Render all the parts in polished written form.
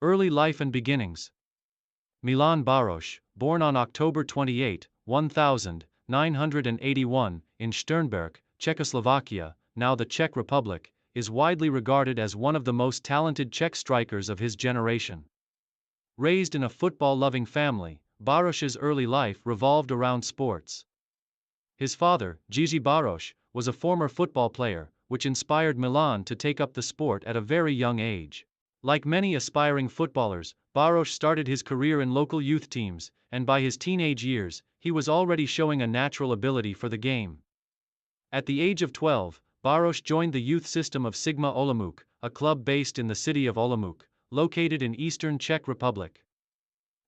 Early life and beginnings. Milan Baroš, born on October 28, 1981, in Šternberk, Czechoslovakia, now the Czech Republic, is widely regarded as one of the most talented Czech strikers of his generation. Raised in a football-loving family, Baroš's early life revolved around sports. His father, Jiří Baroš, was a former football player, which inspired Milan to take up the sport at a very young age. Like many aspiring footballers, Baroš started his career in local youth teams, and by his teenage years, he was already showing a natural ability for the game. At the age of 12, Baroš joined the youth system of Sigma Olomouc, a club based in the city of Olomouc, located in eastern Czech Republic.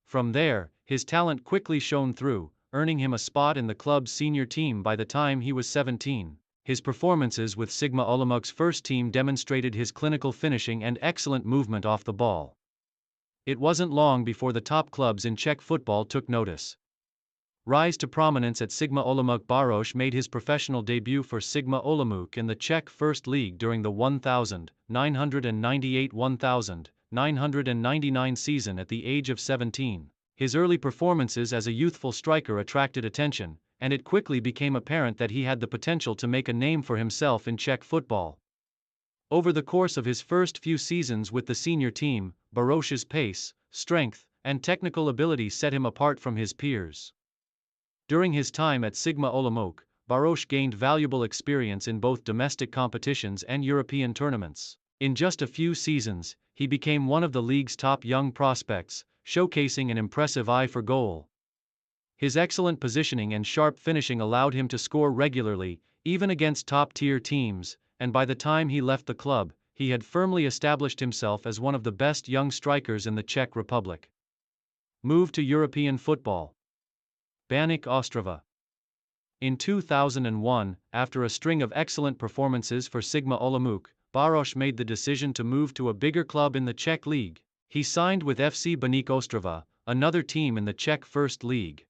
From there, his talent quickly shone through, earning him a spot in the club's senior team by the time he was 17. His performances with Sigma Olomouc's first team demonstrated his clinical finishing and excellent movement off the ball. It wasn't long before the top clubs in Czech football took notice. Rise to prominence at Sigma Olomouc. Baroš made his professional debut for Sigma Olomouc in the Czech First League during the 1998-1999 season at the age of 17. His early performances as a youthful striker attracted attention, and it quickly became apparent that he had the potential to make a name for himself in Czech football. Over the course of his first few seasons with the senior team, Baroš's pace, strength, and technical ability set him apart from his peers. During his time at Sigma Olomouc, Baroš gained valuable experience in both domestic competitions and European tournaments. In just a few seasons, he became one of the league's top young prospects, showcasing an impressive eye for goal. His excellent positioning and sharp finishing allowed him to score regularly, even against top-tier teams, and by the time he left the club, he had firmly established himself as one of the best young strikers in the Czech Republic. Move to European football. Baník Ostrava. In 2001, after a string of excellent performances for Sigma Olomouc, Baroš made the decision to move to a bigger club in the Czech League. He signed with FC Baník Ostrava, another team in the Czech First League.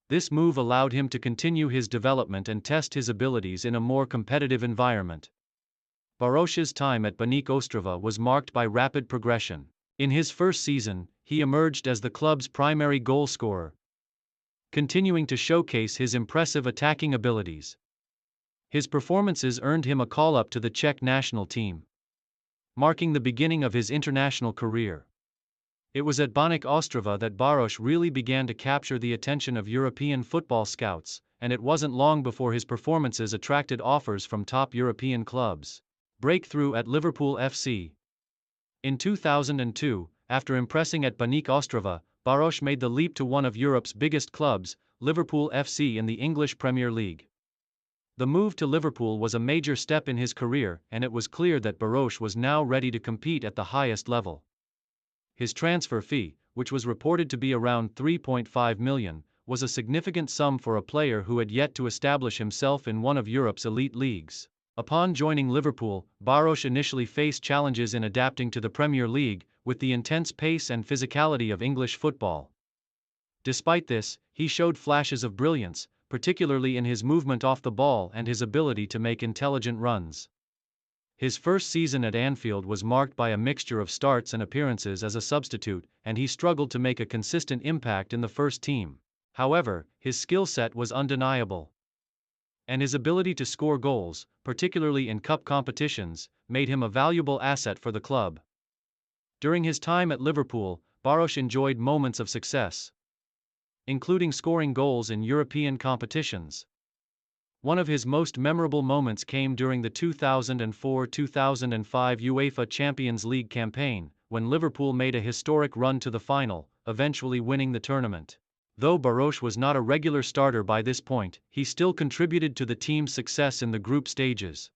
This move allowed him to continue his development and test his abilities in a more competitive environment. Baroš's time at Baník Ostrava was marked by rapid progression. In his first season, he emerged as the club's primary goal scorer, continuing to showcase his impressive attacking abilities. His performances earned him a call-up to the Czech national team, marking the beginning of his international career. It was at Baník Ostrava that Baroš really began to capture the attention of European football scouts, and it wasn't long before his performances attracted offers from top European clubs. Breakthrough at Liverpool FC. In 2002, after impressing at Baník Ostrava, Baroš made the leap to one of Europe's biggest clubs, Liverpool FC in the English Premier League. The move to Liverpool was a major step in his career, and it was clear that Baroš was now ready to compete at the highest level. His transfer fee, which was reported to be around 3.5 million, was a significant sum for a player who had yet to establish himself in one of Europe's elite leagues. Upon joining Liverpool, Baroš initially faced challenges in adapting to the Premier League, with the intense pace and physicality of English football. Despite this, he showed flashes of brilliance, particularly in his movement off the ball and his ability to make intelligent runs. His first season at Anfield was marked by a mixture of starts and appearances as a substitute, and he struggled to make a consistent impact in the first team. However, his skill set was undeniable, and his ability to score goals, particularly in cup competitions, made him a valuable asset for the club. During his time at Liverpool, Baroš enjoyed moments of success, including scoring goals in European competitions. One of his most memorable moments came during the 2004-2005 UEFA Champions League campaign, when Liverpool made a historic run to the final, eventually winning the tournament. Though Baroš was not a regular starter by this point, he still contributed to the team's success in the group stages.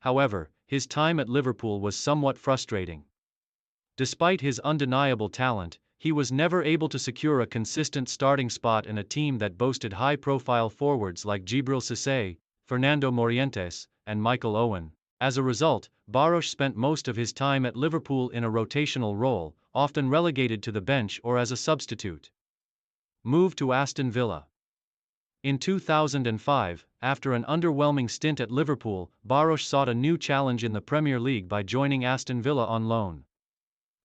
However, his time at Liverpool was somewhat frustrating. Despite his undeniable talent, he was never able to secure a consistent starting spot in a team that boasted high-profile forwards like Djibril Cissé, Fernando Morientes, and Michael Owen. As a result, Baroš spent most of his time at Liverpool in a rotational role, often relegated to the bench or as a substitute. Move to Aston Villa. In 2005, after an underwhelming stint at Liverpool, Baroš sought a new challenge in the Premier League by joining Aston Villa on loan.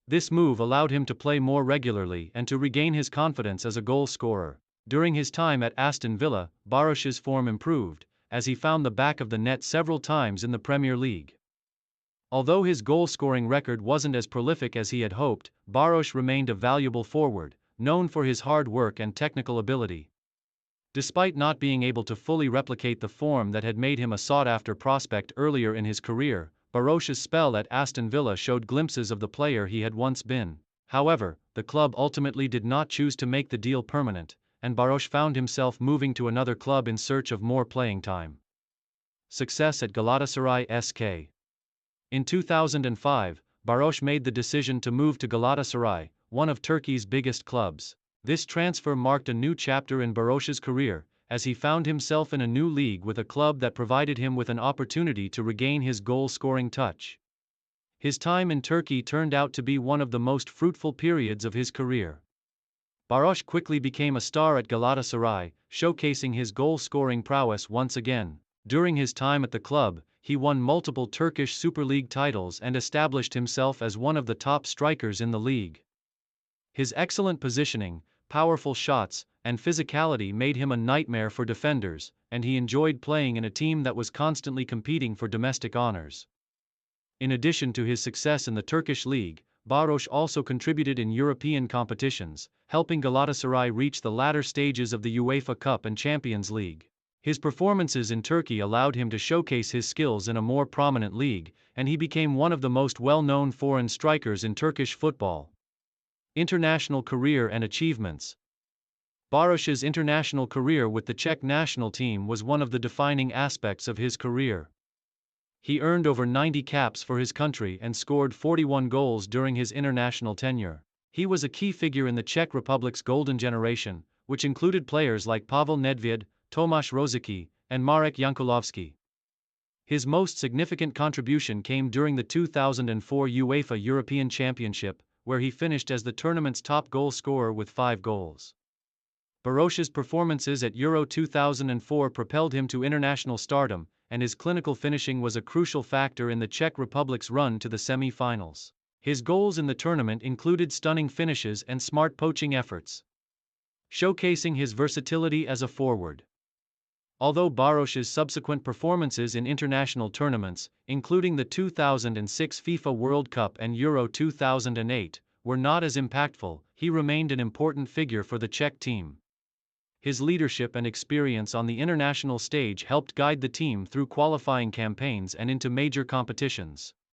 This move allowed him to play more regularly and to regain his confidence as a goal scorer. During his time at Aston Villa, Baroš's form improved, as he found the back of the net several times in the Premier League. Although his goal-scoring record wasn't as prolific as he had hoped, Baroš remained a valuable forward, known for his hard work and technical ability. Despite not being able to fully replicate the form that had made him a sought-after prospect earlier in his career, Baroš's spell at Aston Villa showed glimpses of the player he had once been. However, the club ultimately did not choose to make the deal permanent, and Baroš found himself moving to another club in search of more playing time. Success at Galatasaray SK. In 2005, Baroš made the decision to move to Galatasaray, one of Turkey's biggest clubs. This transfer marked a new chapter in Baroš's career, as he found himself in a new league with a club that provided him with an opportunity to regain his goal-scoring touch. His time in Turkey turned out to be one of the most fruitful periods of his career. Baroš quickly became a star at Galatasaray, showcasing his goal-scoring prowess once again. During his time at the club, he won multiple Turkish Super League titles and established himself as one of the top strikers in the league. His excellent positioning, powerful shots, and physicality made him a nightmare for defenders, and he enjoyed playing in a team that was constantly competing for domestic honors. In addition to his success in the Turkish league, Baroš also contributed in European competitions, helping Galatasaray reach the latter stages of the UEFA Cup and Champions League. His performances in Turkey allowed him to showcase his skills in a more prominent league, and he became one of the most well-known foreign strikers in Turkish football. International career and achievements. Baroš's international career with the Czech national team was one of the defining aspects of his career. He earned over 90 caps for his country and scored 41 goals during his international tenure. He was a key figure in the Czech Republic's golden generation, which included players like Pavel Nedvěd, Tomáš Rosický, and Marek Jankulovský. His most significant contribution came during the 2004 UEFA European Championship, where he finished as the tournament's top goal scorer with 5 goals. Baroš's performances at Euro 2004 propelled him to international stardom, and his clinical finishing was a crucial factor in the Czech Republic's run to the semi-finals. His goals in the tournament included stunning finishes and smart poaching efforts, showcasing his versatility as a forward. Although Baroš's subsequent performances in international tournaments, including the 2006 FIFA World Cup and Euro 2008, were not as impactful, he remained an important figure for the Czech team. His leadership and experience on the international stage helped guide the team through qualifying campaigns and into major competitions.